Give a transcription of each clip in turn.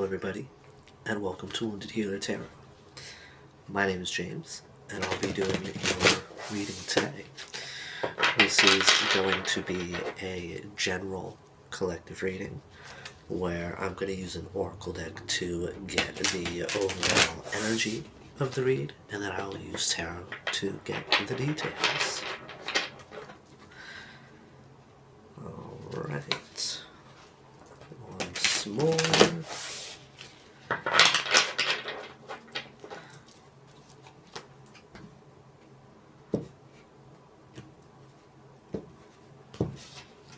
everybody, and welcome to Wounded Healer Tarot. My name is James, and I'll be doing your reading today. This is going to be a general collective reading, where I'm going to use an oracle deck to get the overall energy of the read, and then I'll use tarot to get the details. Alright. Once more.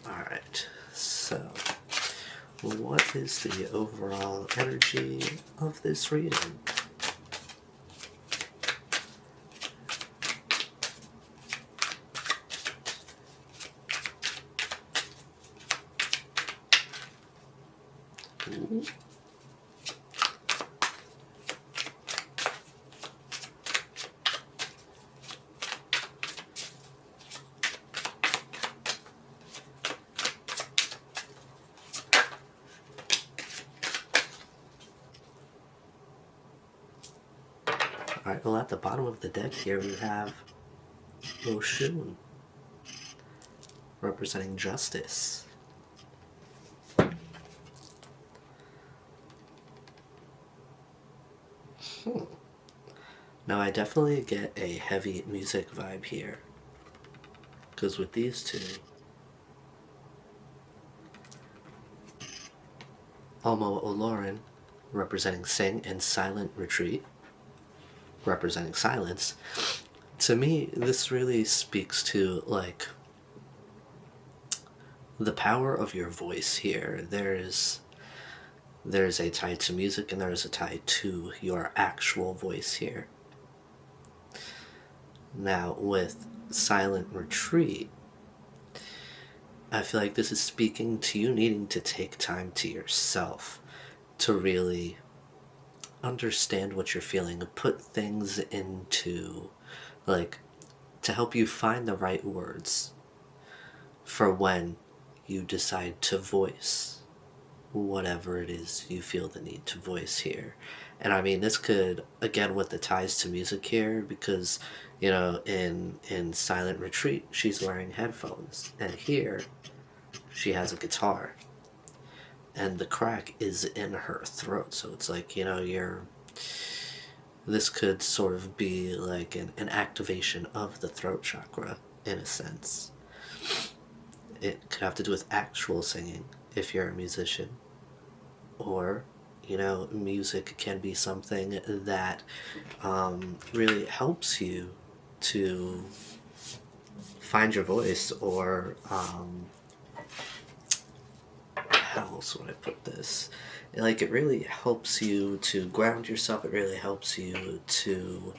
Alright, so what is the overall energy of this reading? Ooh. Alright, well at the bottom of the deck here we have Oshun, representing justice. Now I definitely get a heavy music vibe here, because with these two, Omo Olorin, representing Sing, and Silent Retreat, representing silence, to me this really speaks to like the power of your voice here. There's a tie to music and there is a tie to your actual voice here. Now with Silent Retreat, I feel like this is speaking to you needing to take time to yourself to really understand what you're feeling, put things into, like, to help you find the right words for when you decide to voice whatever it is you feel the need to voice here. And I mean, this could, again, with the ties to music here, because, you know, in Silent Retreat, she's wearing headphones, and here she has a guitar, and the crack is in her throat, so it's like, you know, this could sort of be like an activation of the throat chakra, in a sense. It could have to do with actual singing, if you're a musician, or, you know, music can be something that really helps you to find your voice, or how else would I put this? Like, it really helps you to ground yourself. It really helps you to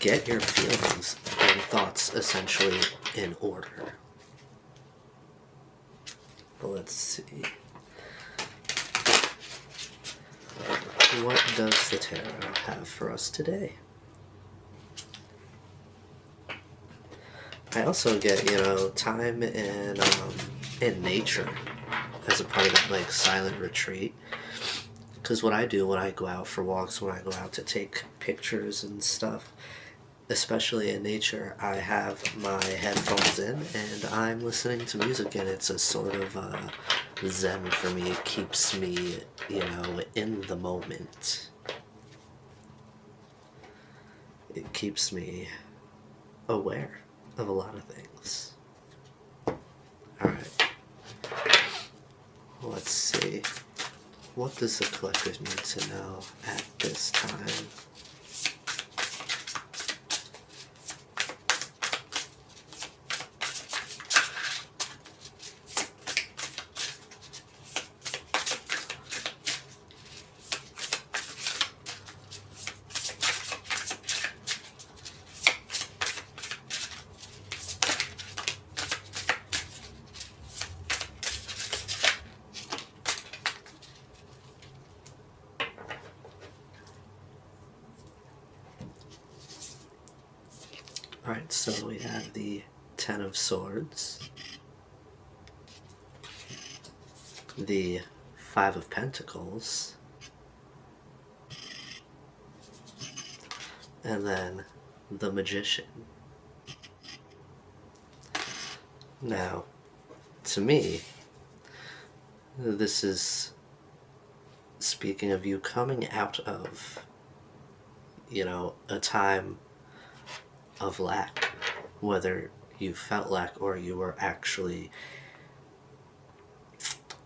get your feelings and thoughts essentially in order. But let's see. What does the tarot have for us today? I also get, you know, time in nature as a part of that, like, silent retreat. Because what I do when I go out for walks, when I go out to take pictures and stuff, especially in nature, I have my headphones in and I'm listening to music, and it's a sort of zen for me. It keeps me, you know, in the moment. It keeps me aware of a lot of things. Alright. Let's see. What does the collective need to know at this time? Alright, so we have the Ten of Swords, the Five of Pentacles, and then the Magician. Now, to me, this is speaking of you coming out of, a time of lack, whether you felt lack or you were actually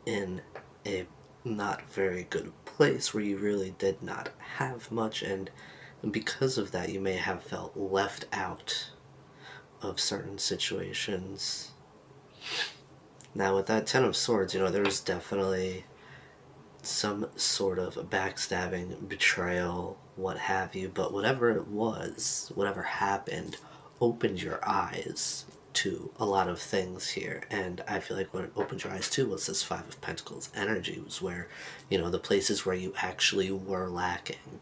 in a not very good place where you really did not have much, and because of that, you may have felt left out of certain situations. Now, with that Ten of Swords, there was definitely some sort of backstabbing, betrayal, what have you, but whatever it was, whatever happened, opened your eyes to a lot of things here. And I feel like what it opened your eyes to was this Five of Pentacles energy, was where, the places where you actually were lacking.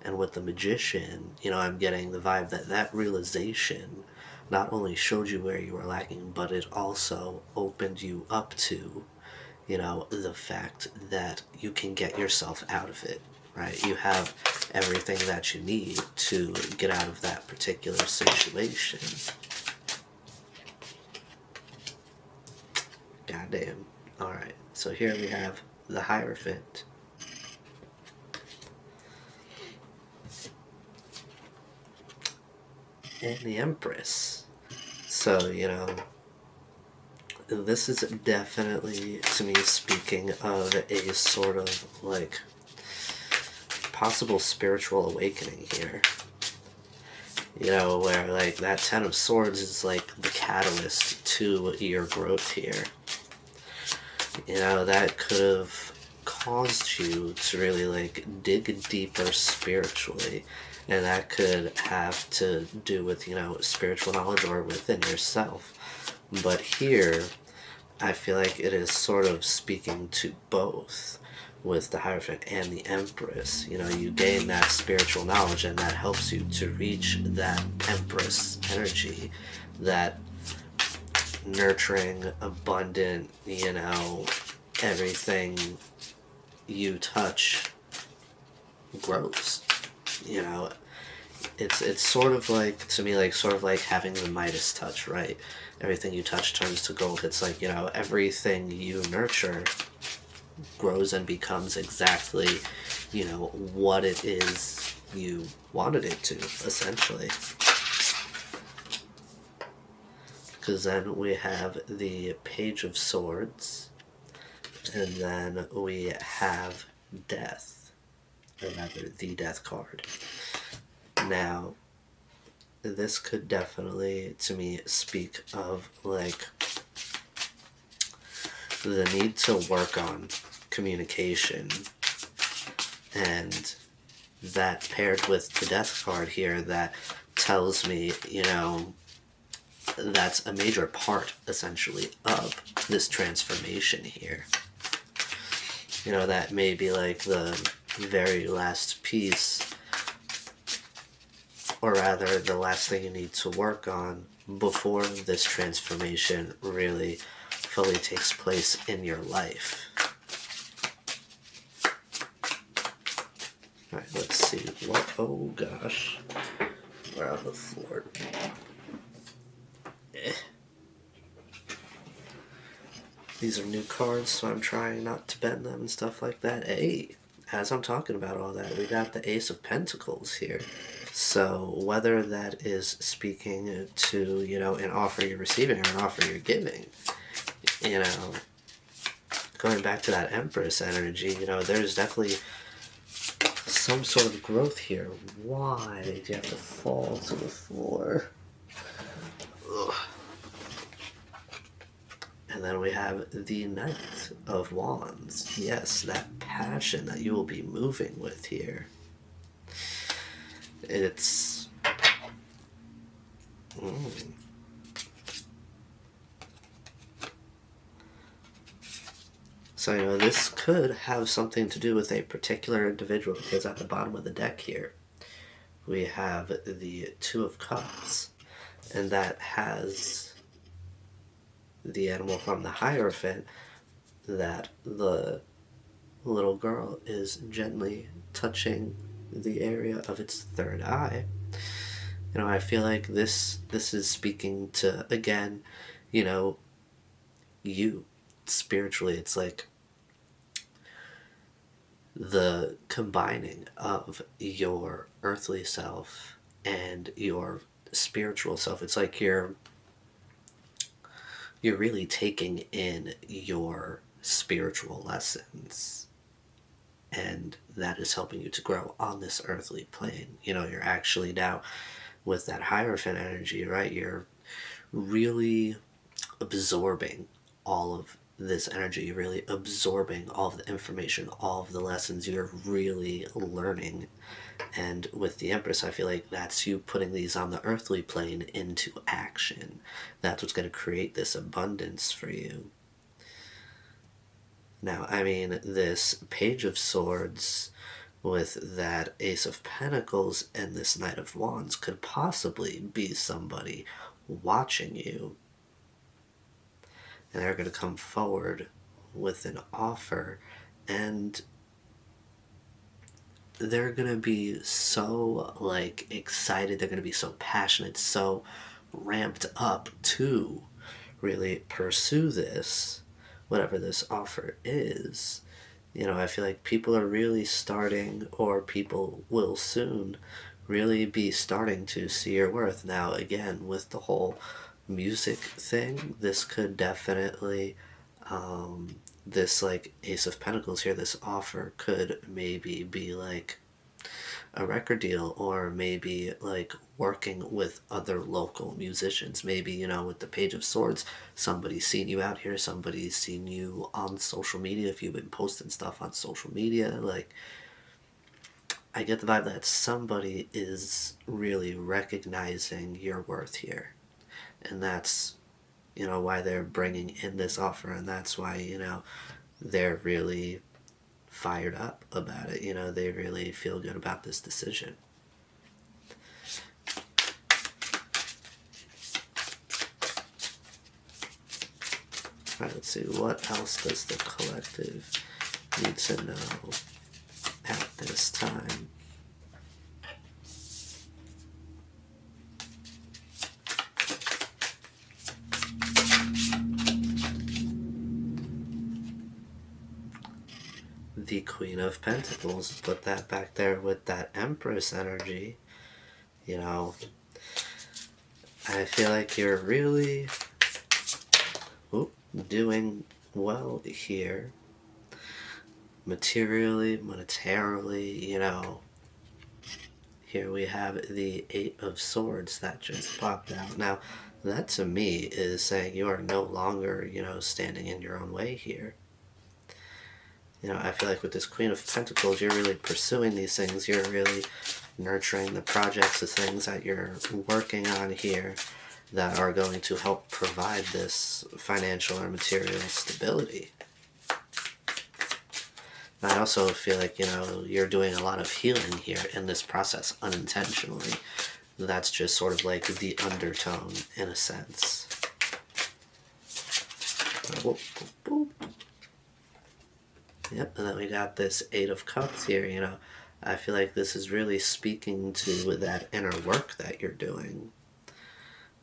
And with the Magician, I'm getting the vibe that that realization not only showed you where you were lacking, but it also opened you up to, the fact that you can get yourself out of it, right? You have everything that you need to get out of that particular situation. Goddamn. Alright, so here we have the Hierophant. And the Empress. So, this is definitely, to me, speaking of a sort of, possible spiritual awakening here. Where, that Ten of Swords is, the catalyst to your growth here. That could have caused you to really, dig deeper spiritually. And that could have to do with, spiritual knowledge or within yourself. But here, I feel like it is sort of speaking to both with the Hierophant and the Empress. You gain that spiritual knowledge, and that helps you to reach that Empress energy, that nurturing, abundant, everything you touch grows. It's sort of to me, sort of having the Midas touch, right? Everything you touch turns to gold. It's everything you nurture grows and becomes exactly, what it is you wanted it to, essentially. Because then we have the Page of Swords, and then we have Death, or rather, the Death card. Now, this could definitely, to me, speak of, the need to work on communication, and that paired with the Death card here, that tells me, that's a major part, essentially, of this transformation here. That may be, the very last piece, or rather, the last thing you need to work on before this transformation really fully takes place in your life. Alright, let's see. What? Oh gosh. We're on the floor. These are new cards, so I'm trying not to bend them and stuff like that. Hey, as I'm talking about all that, we got the Ace of Pentacles here. So whether that is speaking to, an offer you're receiving or an offer you're giving, going back to that Empress energy, there's definitely some sort of growth here. Why did you have to fall to the floor? Ugh. And then we have the Knight of Wands. Yes, that passion that you will be moving with here. It's... So, this could have something to do with a particular individual, because at the bottom of the deck here, we have the Two of Cups, and that has the animal from the Hierophant that the little girl is gently touching the area of its third eye. I feel like this is speaking to, again, you know, you spiritually. It's like the combining of your earthly self and your spiritual self. It's like you're really taking in your spiritual lessons, and that is helping you to grow on this earthly plane. You're actually now with that Hierophant energy, right? You're really absorbing all of this energy. You're really absorbing all of the information, all of the lessons. You're really learning. And with the Empress, I feel like that's you putting these on the earthly plane into action. That's what's going to create this abundance for you. Now, I mean, this Page of Swords with that Ace of Pentacles and this Knight of Wands could possibly be somebody watching you. And they're going to come forward with an offer, and they're going to be so, like, excited. They're going to be so passionate, so ramped up to really pursue this, whatever this offer is. I feel like people are really starting, or people will soon really be starting to see your worth. Now, again, with the whole music thing, this could definitely, this like Ace of Pentacles here, this offer could maybe be like a record deal, or maybe like working with other local musicians. Maybe, with the Page of Swords, somebody's seen you out here, somebody's seen you on social media. If you've been posting stuff on social media, like, I get the vibe that somebody is really recognizing your worth here. And that's, why they're bringing in this offer, and that's why, they're really fired up about it. They really feel good about this decision. All right, let's see, what else does the collective need to know at this time? The Queen of Pentacles, put that back there with that Empress energy. I feel like you're really doing well here. Monetarily, here we have the Eight of Swords that just popped out. Now, that to me is saying you are no longer, standing in your own way here. I feel like with this Queen of Pentacles, you're really pursuing these things. You're really nurturing the projects, the things that you're working on here that are going to help provide this financial or material stability. And I also feel like, you're doing a lot of healing here in this process unintentionally. That's just sort of like the undertone in a sense. Whoop, whoop, whoop. Yep, and then we got this Eight of Cups here. I feel like this is really speaking to that inner work that you're doing.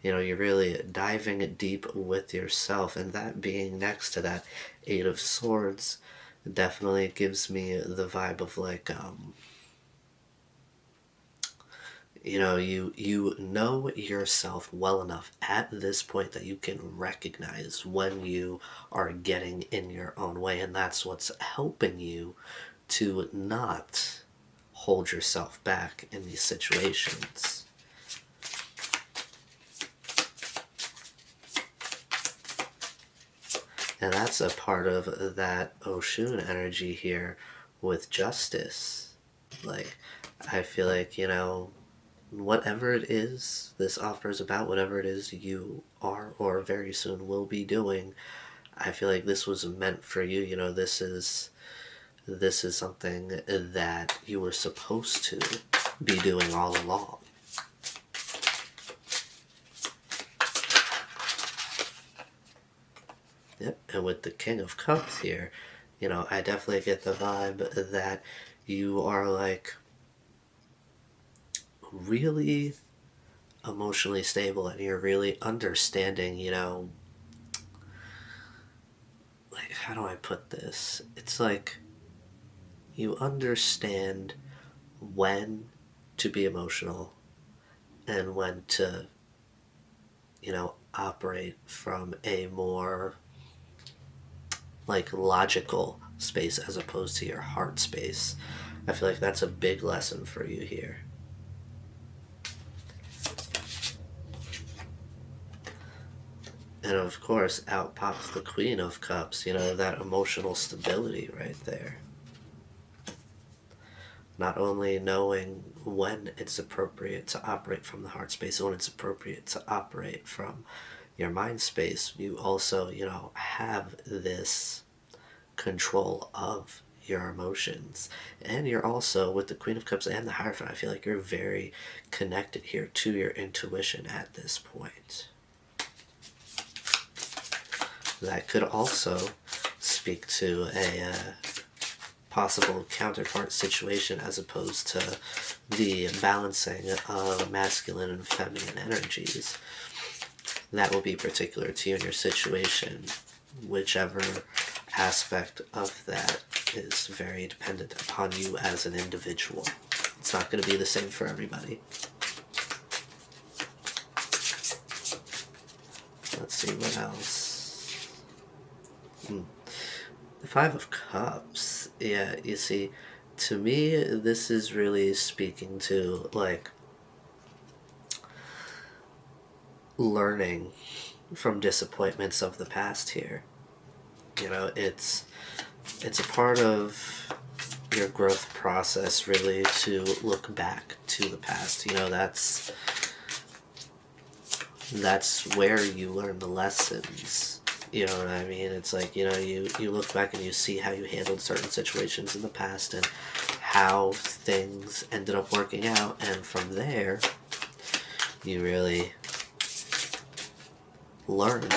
You're really diving deep with yourself, and that being next to that Eight of Swords definitely gives me the vibe of like, you know yourself well enough at this point that you can recognize when you are getting in your own way, and that's what's helping you to not hold yourself back in these situations. And that's a part of that Oshun energy here with Justice. Like, I feel like, whatever it is this offer is about, whatever it is you are or very soon will be doing, I feel like this was meant for you. This is something that you were supposed to be doing all along. Yep, and with the King of Cups here, I definitely get the vibe that you are like really emotionally stable and you're really understanding, like, how do I put this? It's like you understand when to be emotional and when to, operate from a more like logical space as opposed to your heart space. I feel like that's a big lesson for you here. And of course, out pops the Queen of Cups, that emotional stability right there. Not only knowing when it's appropriate to operate from the heart space, when it's appropriate to operate from your mind space, you also, have this control of your emotions. And you're also, with the Queen of Cups and the Hierophant, I feel like you're very connected here to your intuition at this point. That could also speak to a possible counterpart situation as opposed to the balancing of masculine and feminine energies. That will be particular to you and your situation. Whichever aspect of that is very dependent upon you as an individual. It's not going to be the same for everybody. Let's see what else. The Five of Cups. Yeah, you see, to me, this is really speaking to, like, learning from disappointments of the past here. It's a part of your growth process, really, to look back to the past. That's where you learn the lessons. You know what I mean? It's like, you look back and you see how you handled certain situations in the past and how things ended up working out. And from there, you really learn,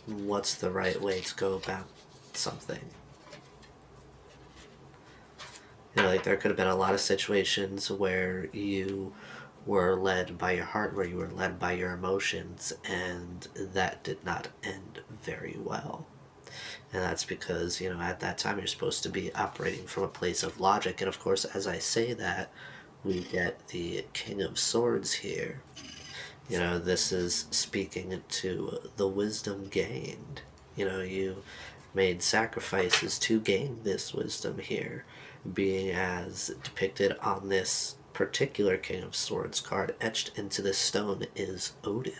what's the right way to go about something. Like there could have been a lot of situations where you were led by your heart, where you were led by your emotions, and that did not end very well. And that's because, at that time you're supposed to be operating from a place of logic. And of course, as I say that, we get the King of Swords here. This is speaking to the wisdom gained. You made sacrifices to gain this wisdom here, being as depicted on this particular King of Swords card. Etched into this stone is Odin.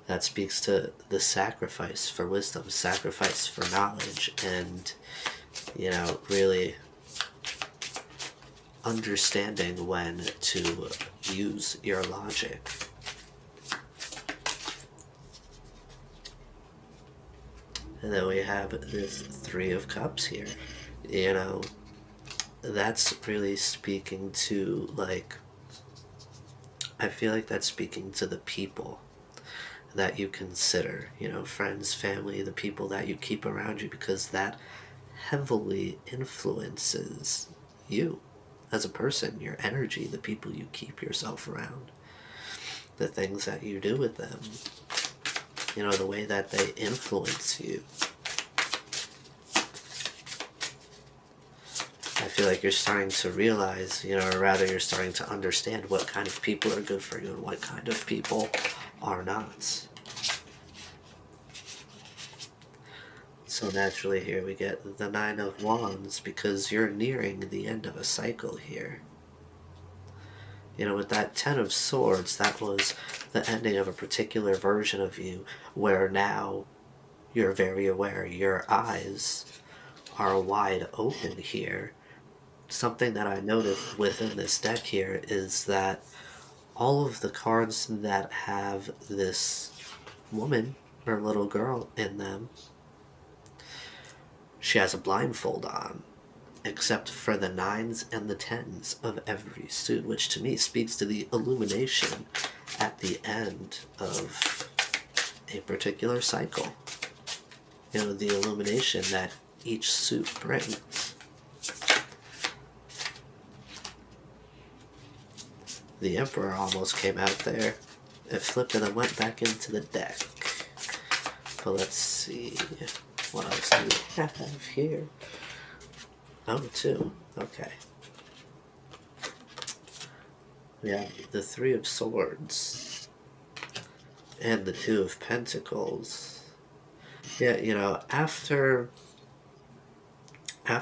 That speaks to the sacrifice for wisdom, sacrifice for knowledge, and, really understanding when to use your logic. And then we have this Three of Cups here. That's really speaking to, like, I feel like that's speaking to the people that you consider, friends, family, the people that you keep around you, because that heavily influences you as a person, your energy, the people you keep yourself around, the things that you do with them, the way that they influence you. I feel like you're starting to realize, or rather you're starting to understand what kind of people are good for you and what kind of people are not. So naturally here we get the Nine of Wands, because you're nearing the end of a cycle here. With that Ten of Swords, that was the ending of a particular version of you, where now you're very aware. Your eyes are wide open here. Something that I noticed within this deck here is that all of the cards that have this woman or little girl in them, she has a blindfold on, except for the 9s and the 10s of every suit, which to me speaks to the illumination at the end of a particular cycle. The illumination that each suit brings. The Emperor almost came out there. It flipped and then went back into the deck. But let's see. What else do we have here? Oh, two. Okay. We have the Three of Swords. And the Two of Pentacles. Yeah, you know, after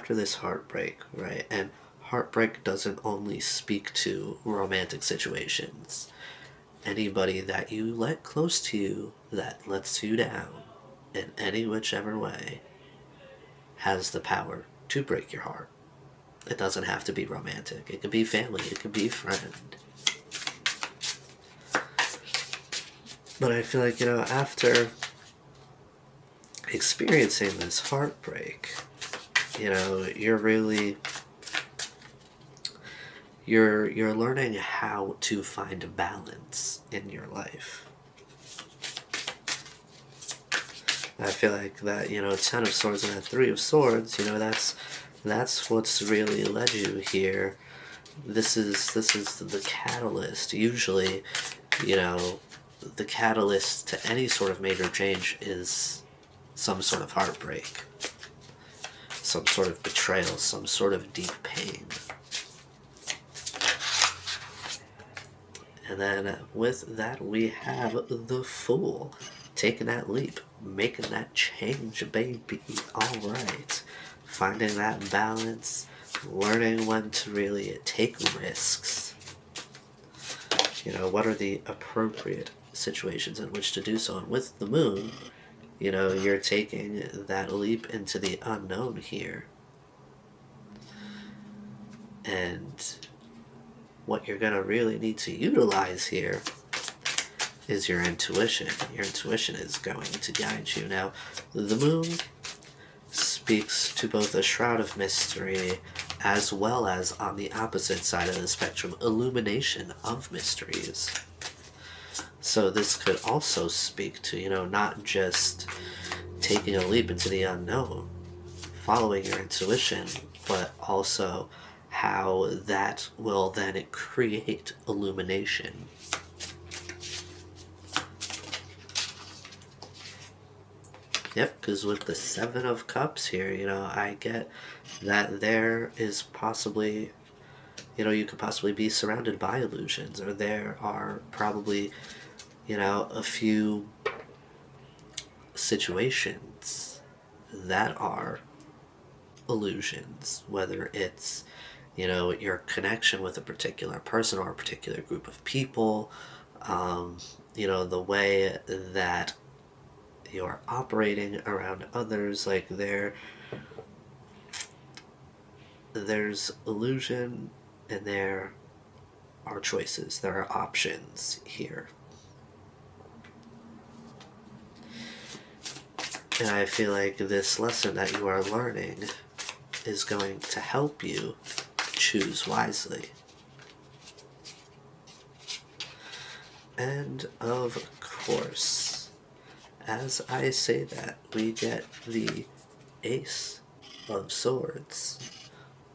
this heartbreak, right? And heartbreak doesn't only speak to romantic situations. Anybody that you let close to you that lets you down in any whichever way has the power to break your heart. It doesn't have to be romantic. It could be family. It could be friend. But I feel like, you know, after experiencing this heartbreak, you know, you're learning how to find a balance in your life. I feel like that, you know, Ten of Swords and that Three of Swords, you know, that's what's really led you here. This is the catalyst. Usually, you know, the catalyst to any sort of major change is some sort of heartbreak, some sort of betrayal, some sort of deep pain. And then with that, we have the Fool. Taking that leap, making that change, baby. Alright. Finding that balance, learning when to really take risks. You know, what are the appropriate situations in which to do so? And with the Moon, you know, you're taking that leap into the unknown here. And what you're going to really need to utilize here is your intuition. Your intuition is going to guide you. Now, the Moon speaks to both a shroud of mystery as well as, on the opposite side of the spectrum, illumination of mysteries. So this could also speak to, you know, not just taking a leap into the unknown, following your intuition, but also how that will then create illumination. Yep, because with the Seven of Cups here, you know, I get that there is possibly, you know, you could possibly be surrounded by illusions, or there are probably, you know, a few situations that are illusions, whether it's, you know, your connection with a particular person or a particular group of people, you know, the way that you're operating around others, like there's illusion and there are choices, there are options here. And I feel like this lesson that you are learning is going to help you choose wisely. And of course, as I say that, we get the Ace of Swords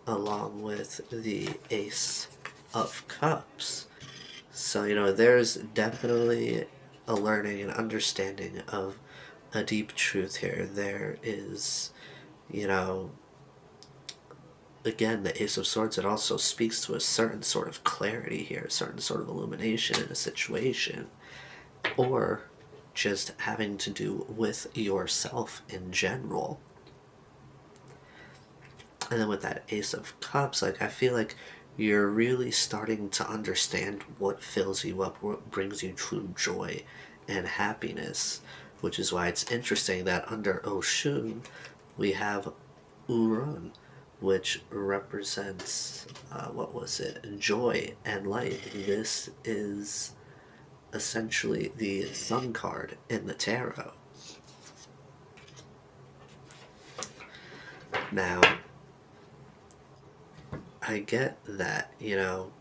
along with the Ace of Cups. So, you know, there's definitely a learning and understanding of a deep truth here. There is, you know, again, the Ace of Swords, it also speaks to a certain sort of clarity here, a certain sort of illumination in a situation, or just having to do with yourself in general. And then with that Ace of Cups, like, I feel like you're really starting to understand what fills you up, what brings you true joy and happiness, which is why it's interesting that under Oshun we have Urun, which represents, joy and light. This is essentially the Sun card in the tarot. Now, I get that, you know,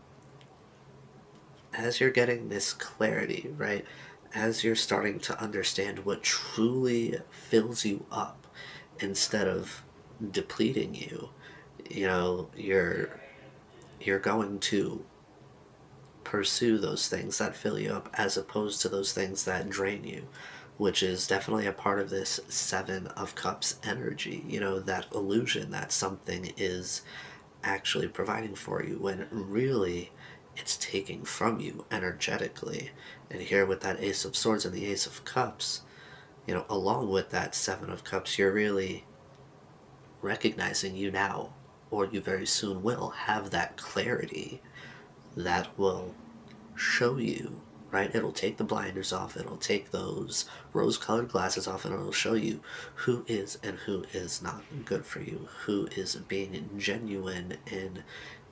as you're getting this clarity, right, as you're starting to understand what truly fills you up instead of depleting you, you know, you're going to pursue those things that fill you up as opposed to those things that drain you, which is definitely a part of this Seven of Cups energy. You know, that illusion that something is actually providing for you when really it's taking from you energetically. And here with that Ace of Swords and the Ace of Cups, you know, along with that Seven of Cups, you're really recognizing you now, or you very soon will have that clarity that will show you, right? It'll take the blinders off, it'll take those rose-colored glasses off, and it'll show you who is and who is not good for you, who is being genuine in,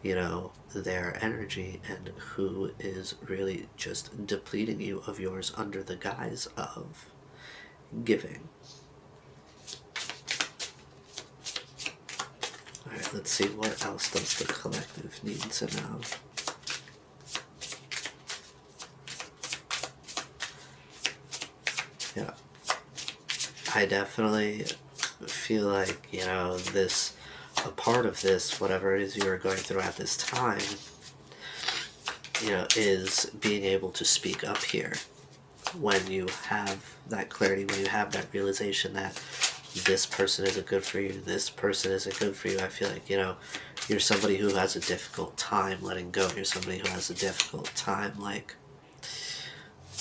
you know, their energy, and who is really just depleting you of yours under the guise of giving. Alright, let's see, what else does the collective need to know? Yeah, I definitely feel like, you know, a part of this, whatever it is you are going through at this time, you know, is being able to speak up here when you have that clarity, when you have that realization that this person isn't good for you, this person isn't good for you. I feel like, you know, you're somebody who has a difficult time letting go. You're somebody who has a difficult time, like,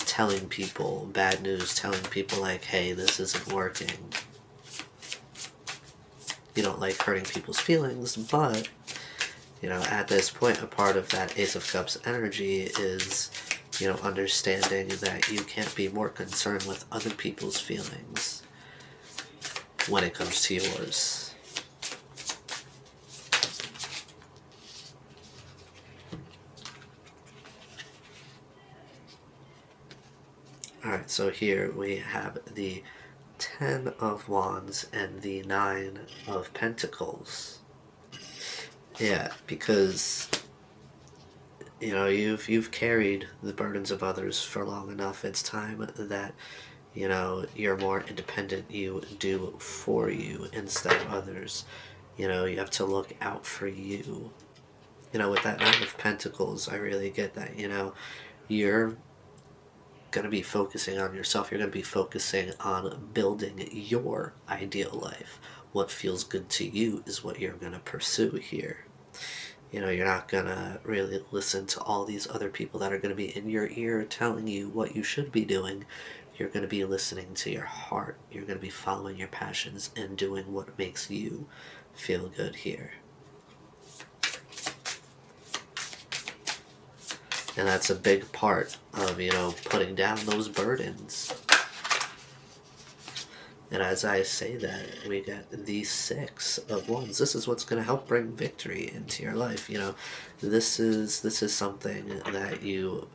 telling people bad news, telling people, like, hey, this isn't working. You don't like hurting people's feelings, but, you know, at this point, a part of that Ace of Cups energy is, you know, understanding that you can't be more concerned with other people's feelings when it comes to yours. Alright, so here we have the Ten of Wands and the Nine of Pentacles. Yeah, because, you know, you've carried the burdens of others for long enough. It's time that, you know, you're more independent. You do for you instead of others. You know, you have to look out for you. You know, with that Nine of Pentacles, I really get that. You know, you're going to be focusing on yourself. You're going to be focusing on building your ideal life. What feels good to you is what you're going to pursue here. You know, you're not going to really listen to all these other people that are going to be in your ear telling you what you should be doing. You're going to be listening to your heart. You're going to be following your passions and doing what makes you feel good here. And that's a big part of, you know, putting down those burdens. And as I say that, we get the Six of Wands. This is what's going to help bring victory into your life. You know, this is something that you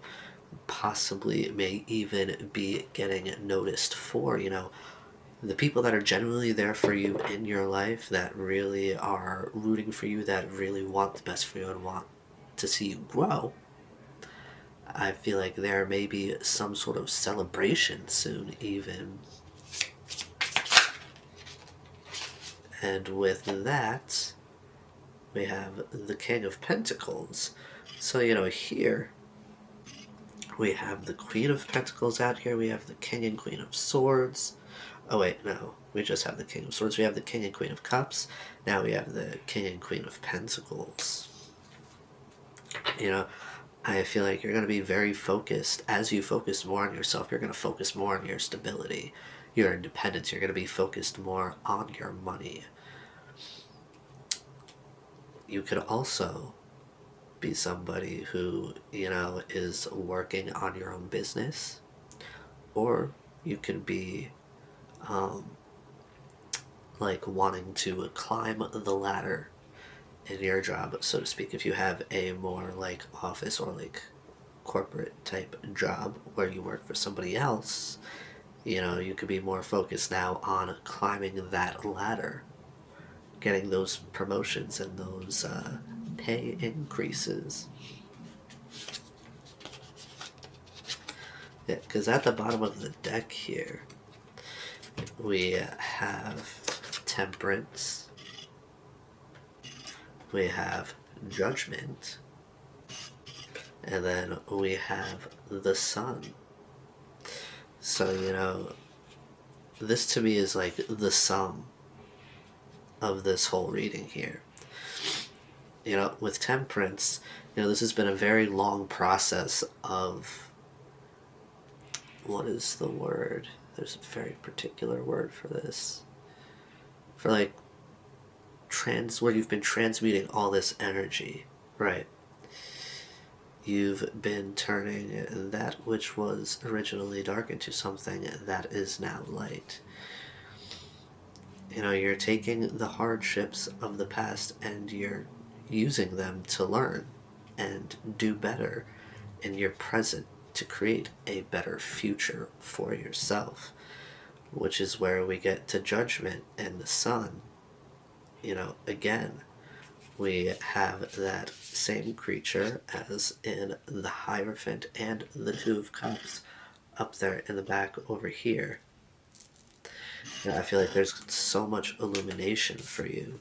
possibly may even be getting noticed for. You know, the people that are genuinely there for you in your life, that really are rooting for you, that really want the best for you and want to see you grow. I feel like there may be some sort of celebration soon, even. And with that, we have the King of Pentacles. So, you know, here we have the Queen of Pentacles out here. We have the King and Queen of Swords. Oh, wait, no. We just have the King of Swords. We have the King and Queen of Cups. Now we have the King and Queen of Pentacles. You know, I feel like you're going to be very focused. As you focus more on yourself, you're going to focus more on your stability, your independence. You're going to be focused more on your money. You could also be somebody who, you know, is working on your own business. Or you could be, like, wanting to climb the ladder in your job, so to speak. If you have a more like office or like corporate type job where you work for somebody else, you know, you could be more focused now on climbing that ladder, getting those promotions and those pay increases. Yeah, because at the bottom of the deck here, we have Temperance, we have Judgment, And then we have the Sun. So, this to me is like the sum of this whole reading here. With Temperance, this has been a very long process of, what is the word? There's a very particular word for this. For like, where you've been transmuting all this energy, right? You've been turning that which was originally dark into something that is now light. You're taking the hardships of the past and you're using them to learn and do better in your present to create a better future for yourself, which is where we get to Judgment and the Sun. Again, we have that same creature as in the Hierophant and the Two of Cups up there in the back over here. I feel like there's so much illumination for you.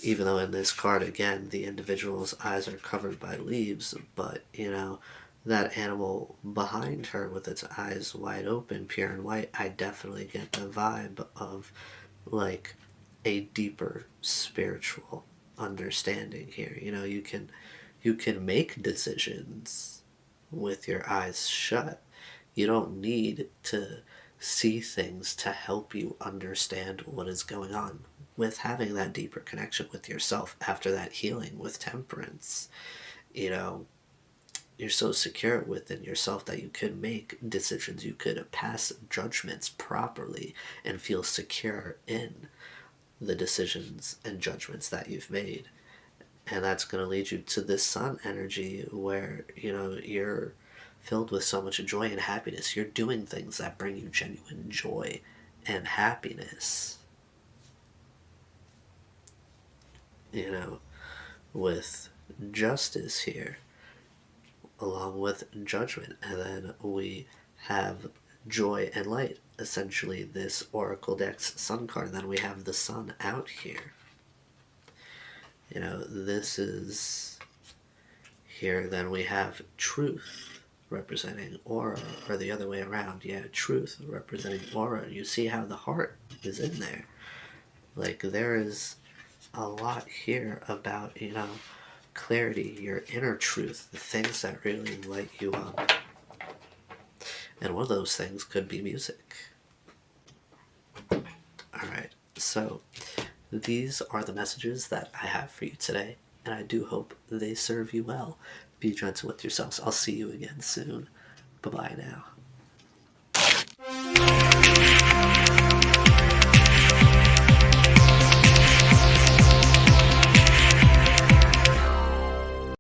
Even though in this card, again, the individual's eyes are covered by leaves, but, that animal behind her with its eyes wide open, pure and white, I definitely get the vibe of, like, a deeper spiritual understanding here. You can make decisions with your eyes shut. You don't need to see things to help you understand what is going on. With having that deeper connection with yourself after that healing with Temperance, you're so secure within yourself that you could make decisions, you could pass judgments properly and feel secure in the decisions and judgments that you've made. And that's going to lead you to this Sun energy where, you're filled with so much joy and happiness. You're doing things that bring you genuine joy and happiness. With Justice here, along with Judgment. And then we have Joy and Light, essentially this Oracle deck's Sun card. And then we have the Sun out here. This is here. Then we have Truth representing Aura, or the other way around. Yeah, Truth representing Aura. You see how the heart is in there. Like, there is a lot here about, clarity, your inner truth, the things that really light you up. And one of those things could be music. Alright, so these are the messages that I have for you today, and I do hope they serve you well. Be gentle with yourselves. I'll see you again soon. Bye-bye now.